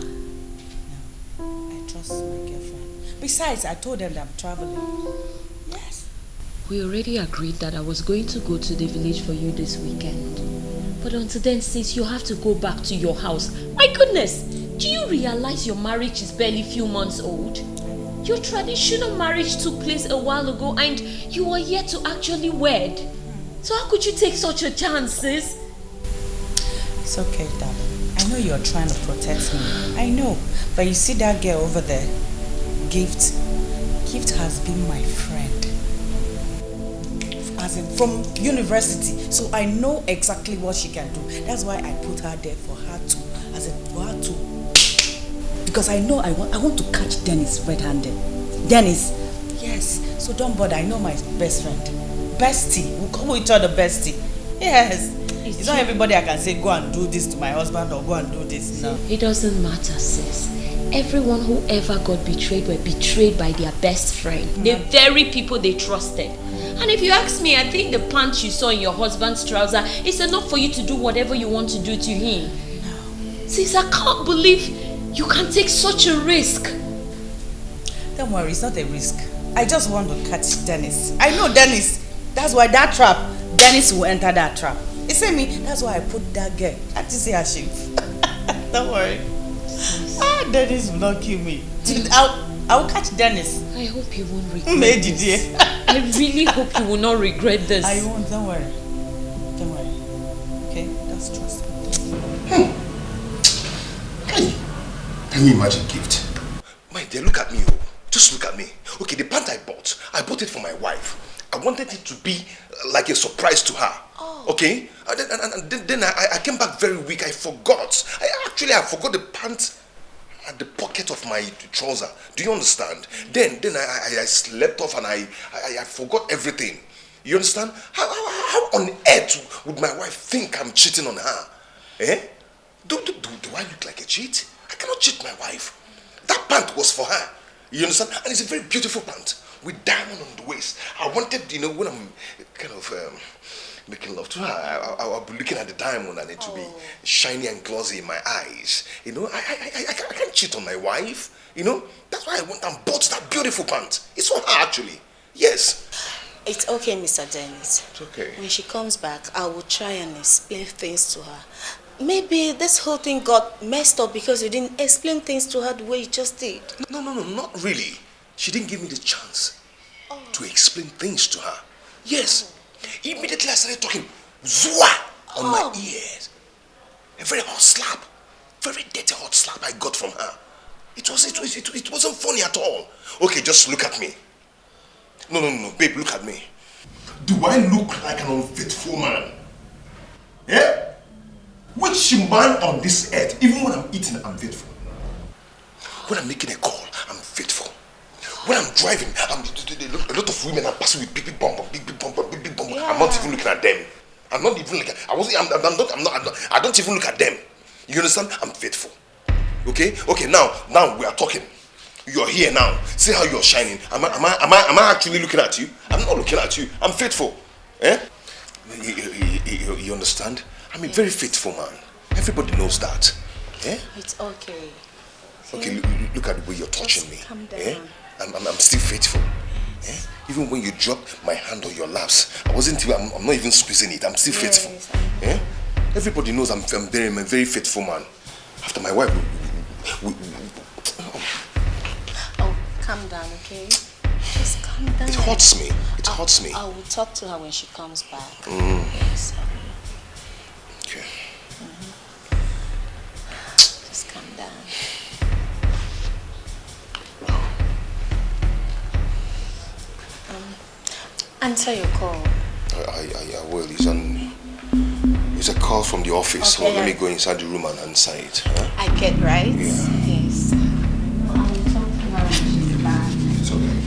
I trust my girlfriend. Besides, I told them that I'm traveling. Yes. We already agreed that I was going to go to the village for you this weekend. But until then, sis, you have to go back to your house. My goodness, do you realize your marriage is barely a few months old? Your traditional marriage took place a while ago and you are yet to actually wed. So how could you take such a chance, sis? It's okay, darling. I know you're trying to protect me. I know. But you see that girl over there? Gift. Gift has been my friend. As in, from university. So I know exactly what she can do. That's why I put her there for her to. As in, for her to. Because I know I want to catch Dennis red-handed. Dennis. Yes. So don't bother. I know my best friend. Bestie. We'll call each other bestie. Yes. It's not everybody I can say, go and do this to my husband or go and do this. No. It doesn't matter, sis. Everyone who ever got betrayed were betrayed by their best friend. The very people they trusted. And if you ask me, I think the pants you saw in your husband's trouser is enough for you to do whatever you want to do to him. No. Sis, I can't believe you can take such a risk. Don't worry, it's not a risk. I just want to catch Dennis. I know Dennis. That's why that trap, Dennis will enter that trap. You see me? That's why I put that girl. Can't you see her shape? Don't worry. Dennis will not kill me. I'll catch Dennis. I hope you won't regret this. I really hope you will not regret this. I won't, don't worry. Don't worry. Okay? Just trust me. Hey! Can you imagine, Gift? My dear, look at me. Oh. Just look at me. Okay, the pant I bought it for my wife. I wanted it to be like a surprise to her. Oh. Okay? And then I came back very weak. I forgot. I forgot the pants at the pocket of my trouser. Do you understand? Then I slept off and I forgot everything. You understand? How on earth would my wife think I'm cheating on her? Eh? Do I look like a cheat? I cannot cheat my wife. That pant was for her. You understand? And it's a very beautiful pant with diamond on the waist. I wanted, when I'm kind of making love to her, I'll be looking at the diamond and it will be shiny and glossy in my eyes. I can't cheat on my wife. That's why I went and bought that beautiful pant. It's for her actually. Yes. It's okay, Mr. Dennis. It's okay. When she comes back, I will try and explain things to her. Maybe this whole thing got messed up because you didn't explain things to her the way you just did. No, not really. She didn't give me the chance to explain things to her. Yes. Immediately I started talking Zua on my ears. A very hot slap. Very dirty hot slap I got from her. It wasn't funny at all. Okay, just look at me. No, babe, look at me. Do I look like an unfaithful man? Yeah? Which man on this earth, even when I'm eating, I'm faithful. When I'm making a call, I'm faithful. When I'm driving, a lot of women are passing with big bumper. Yeah. I'm not even looking at them. I'm not even looking. I don't even look at them. You understand? I'm faithful. Okay. Now we are talking. You're here now. See how you're shining. Am I actually looking at you? I'm not looking at you. I'm faithful. Eh? You understand? I'm a very faithful man. Everybody knows that. Eh? It's okay. Okay, look at the way you're touching me. Calm down. Eh? I'm still faithful. Eh? Even when you dropped my hand on your laps, I'm not even squeezing it. I'm still faithful. Eh? Everybody knows I'm a very faithful man. After my wife, calm down, okay? Just calm down. It hurts me. I will talk to her when she comes back. Yes. Okay. Just calm down. Answer your call. I will. It's a call from the office. Okay, so let me go inside the room and answer it. Huh? I get right? Yeah. Yes. I will talk to her when she's back. It's okay.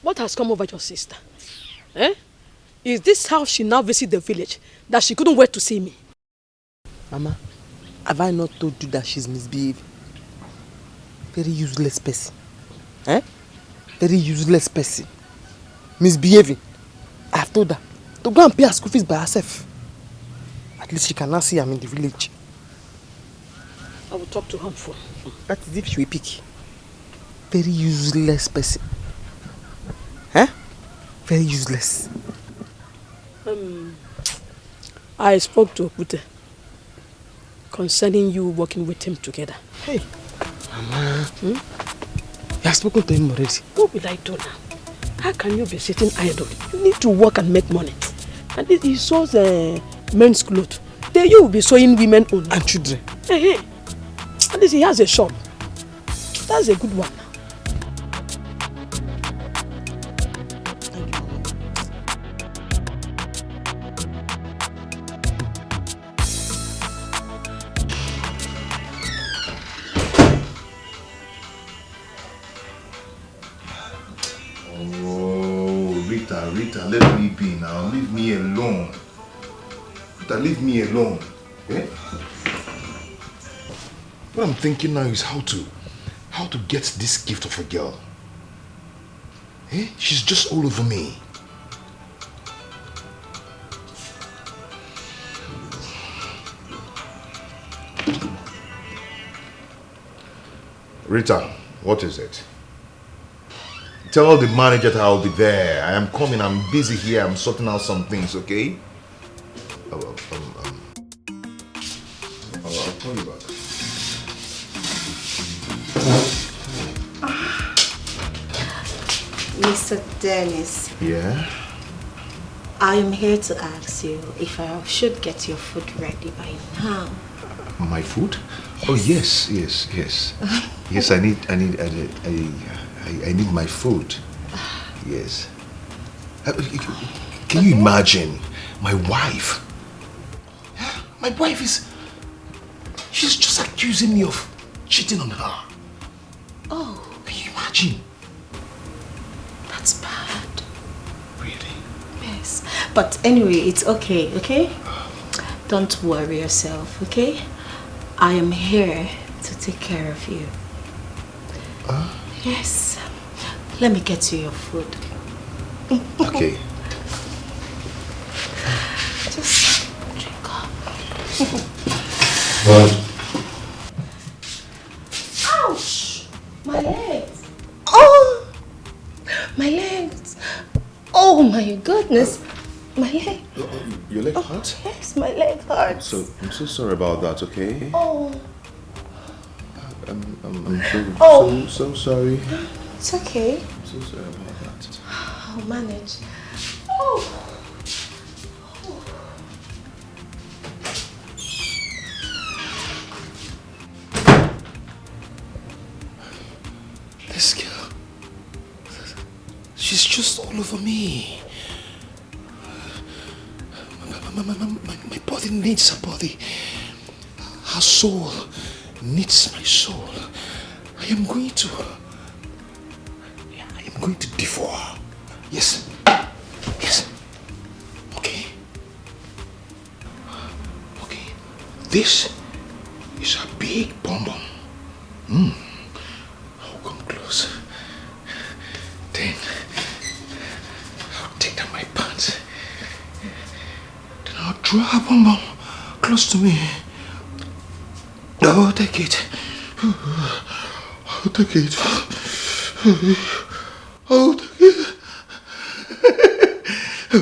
What has come over your sister? Eh? Is this how she now visits the village, that she couldn't wait to see me? Mama, have I not told you that she's misbehaving? Very useless person. Eh? Very useless person. Misbehaving. I have told her to go and pay her school fees by herself. At least she can now see I'm in the village. I will talk to her on phone. That is if she will pick. Very useless person. Eh? Very useless. I spoke to Okute concerning you working with him together. Hey, Mama. You have spoken to him already. What will I do now? How can you be sitting idle? You need to work and make money. And he sews men's clothes. Then you will be sewing women only. And children. Hey. At least he has a shop. That's a good one. Rita, let me be now. Leave me alone. Rita, leave me alone. Eh? What I'm thinking now is how to get this gift of a girl. Eh? She's just all over me. Rita, what is it? Tell the manager that I'll be there. I am coming. I'm busy here. I'm sorting out some things, okay? Sorry about that. Mr. Dennis. Yeah? I am here to ask you if I should get your food ready by now. My food? Yes. Oh yes. Yes, I need my food. Yes. Can you imagine my wife? My wife she's just accusing me of cheating on her. Oh. Can you imagine? That's bad. Really? Yes. But anyway, it's okay, okay? Don't worry yourself, okay? I am here to take care of you. Yes. Let me get you your food. Okay. Just drink up. Ouch! My legs. Oh! My legs. Oh my goodness. My leg. Your leg hurt? Yes, my leg hurts. I'm so sorry about that, okay? Oh. I'm so sorry. It's okay. I'm so sorry about that. I'll manage. Oh. This girl, she's just all over me. My body needs her body. Her soul needs my soul. I am going to devour her. Yes. Yes. Okay. Okay. This is a big bonbon. I'll come close. Then I'll take down my pants. Then I'll draw a bonbon close to me. I'll take it. I'll take it. I'll take it. I'll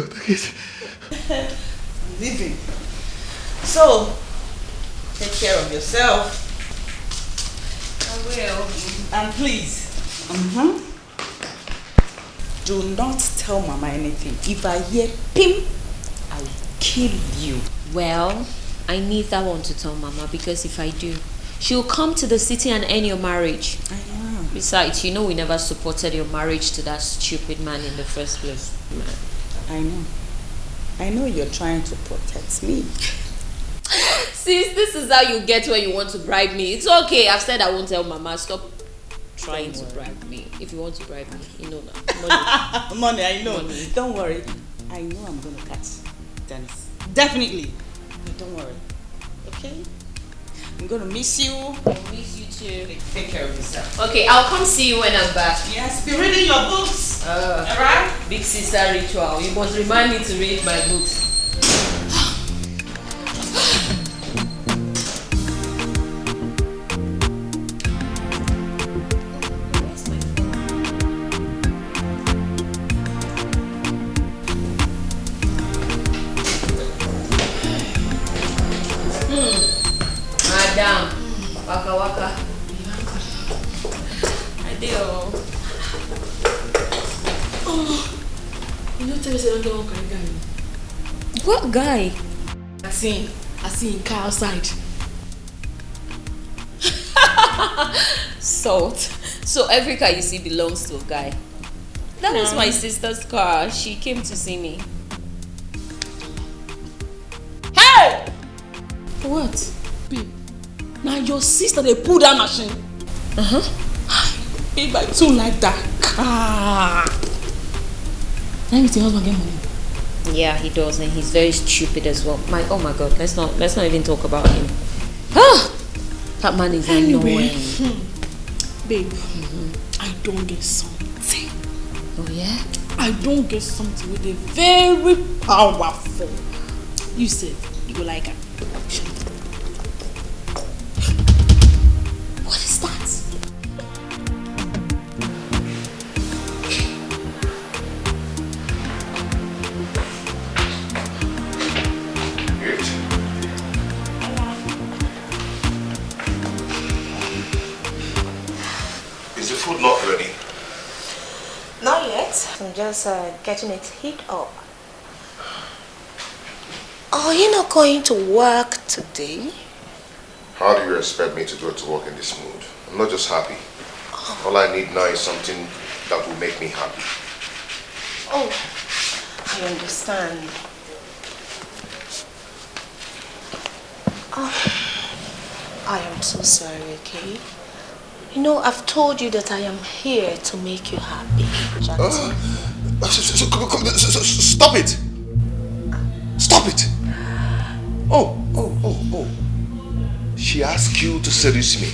take it. Leaving. So, take care of yourself. I will. And please, do not tell Mama anything. If I hear pim, I will kill you. Well, I need that one to tell Mama, because if I do, she'll come to the city and end your marriage. I know. Besides, you know we never supported your marriage to that stupid man in the first place. I know. I know you're trying to protect me. Sis, this is how you get when you want to bribe me. It's okay. I've said I won't tell Mama. Stop trying to bribe me. If you want to bribe me, you know that. Money. Money, I know. Money. Don't worry. I know I'm going to catch Dennis. Definitely. But don't worry. Okay? I'm going to miss you. I'll miss you too. Take care of yourself. Okay, I'll come see you when I'm back. Yes, be reading your books. Alright? Big sister ritual. You must remind me to read my books. Madam, waka waka. I did. You know, tell me say don't get one kind guy. What guy? I see in car outside. Salt. So every car you see belongs to a guy. That was my sister's car. She came to see me. Hey! What? Babe, now your sister they pull that machine. Babe, I too like that car. Now you your husband get money. Yeah, he does, and he's very stupid as well. Oh my god, let's not even talk about him. That man is annoying. Babe, I don't get something. Oh yeah? I don't get something with a very powerful. You said you go like her. What is that? food not ready? Not yet. I'm just getting it heat up. Are you not going to work today? How do you expect me to go to work in this mood? I'm not just happy. All I need now is something that will make me happy. Oh, I understand. I am so sorry, okay? You know, I've told you that I am here to make you happy, Jackson. Stop it! Stop it! Oh. She asked you to seduce me.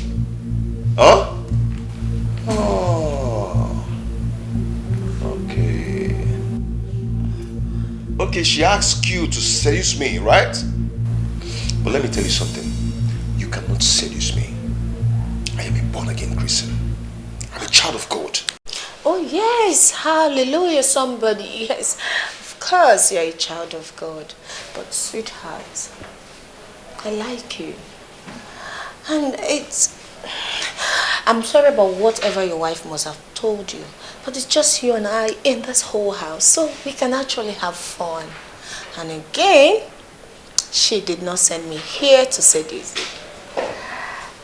Huh? Oh. Okay. Okay, she asked you to seduce me, right? But let me tell you something. You cannot seduce me. I am a born-again Christian. I'm a child of God. Oh yes, hallelujah, somebody. Yes, of course you're a child of God. But sweetheart, I like you. And I'm sorry about whatever your wife must have told you. But it's just you and I in this whole house. So we can actually have fun. And again, she did not send me here to seduce you.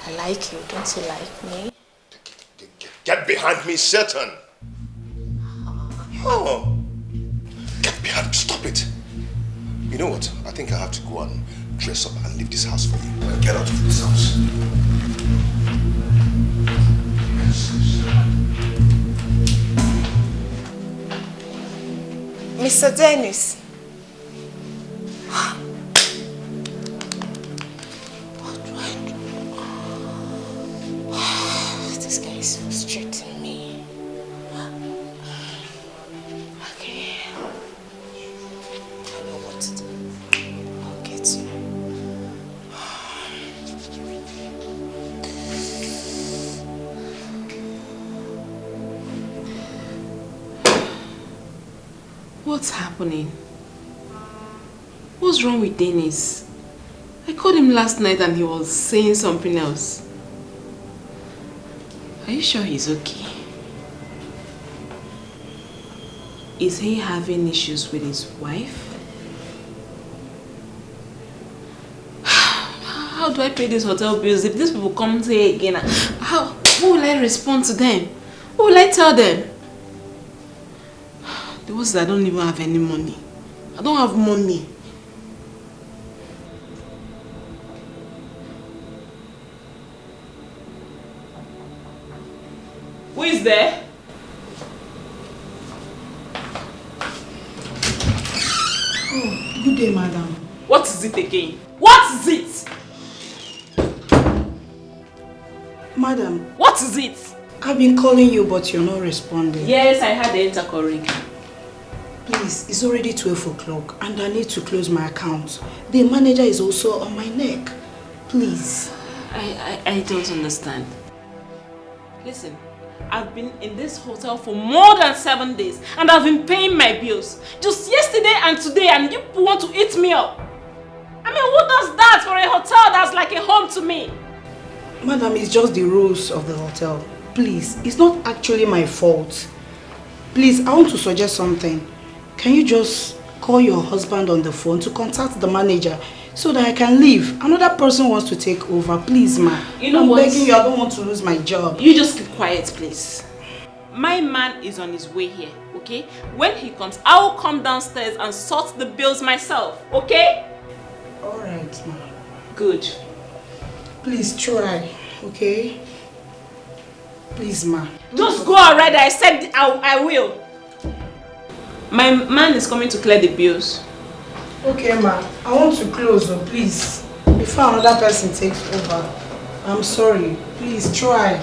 I like you, don't you like me? Get behind me, Satan! Oh. Get behind me, stop it! You know what? I think I have to go and dress up and leave this house for you. And get out of this house. Mr. Dennis. This guy is frustrating me. Okay. I know what to do. I'll get you. What's happening? What's wrong with Dennis? I called him last night and he was saying something else. Are you sure he's okay? Is he having issues with his wife? How do I pay these hotel bills if these people come here again? What will I respond to them? What will I tell them? The worst is I don't even have any money. I don't have money. Who is there? Oh, good day, madam. What is it again? What is it? Madam. What is it? I've been calling you, but you're not responding. Yes, I had the intercom ring. Please, it's already 12 o'clock and I need to close my account. The manager is also on my neck. Please. I don't understand. Listen, I've been in this hotel for more than 7 days and I've been paying my bills. Just yesterday and today, and you people want to eat me up. I mean, who does that for a hotel that's like a home to me? Madam, it's just the rules of the hotel. Please, it's not actually my fault. Please, I want to suggest something. Can you just call your husband on the phone to contact the manager so that I can leave? Another person wants to take over. Please, ma. You know I'm what? begging you, I don't want to lose my job. You just keep quiet, please. My man is on his way here, okay? When he comes, I'll come downstairs and sort the bills myself, okay? Alright, ma. Good. Please try, okay? Please, ma. Just go already. I said I will. My man is coming to clear the bills. Okay, ma. I want to close, so please. Before another person takes over. I'm sorry. Please try.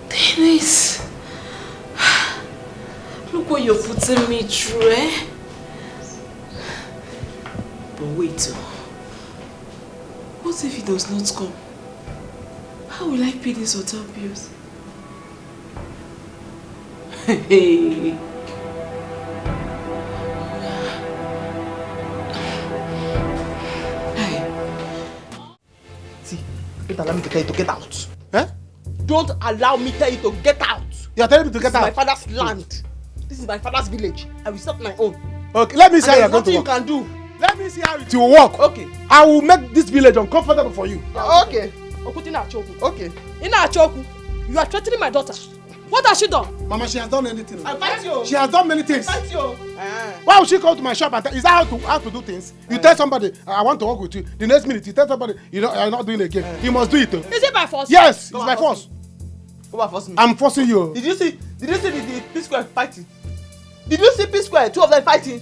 Dennis. Look what you're putting me through, eh? But wait, what if he does not come? How will I pay these hotel bills? Hey. See, don't allow me to tell you to get out. Eh? Don't allow me to tell you to get out. You are telling me to get This is my out? father's land. This is my father's village. I will start my own. Okay, let me see how you are going to nothing you work. can do. Let me see how it will work. Okay. I will make this village uncomfortable for you. Okay. Okay. Okay. You are threatening my daughter. What has she done? Mama, she has done anything. I fight you. She has done many things. I fight you. Why would she come to my shop and tell, is that how to do things? You tell somebody, I want to work with you. The next minute, you tell somebody, you're not doing it again. You must do it. Is it by force? Yes, it's by force. Come and force me. I'm forcing you. Did you see the P-Square fighting? Did you see P-Square? Two of them fighting.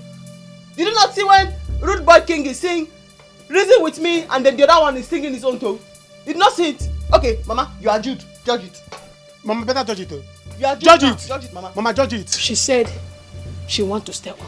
Did you not see when Rude Boy King is singing Reason with me and then the other one is singing his own tone? Did not see it? Okay, Mama, you are Jude. Judge it. Mama, better judge it. You are Jude. Judge it. Judge it, Mama. Mama, judge it. She said she wants to stay up.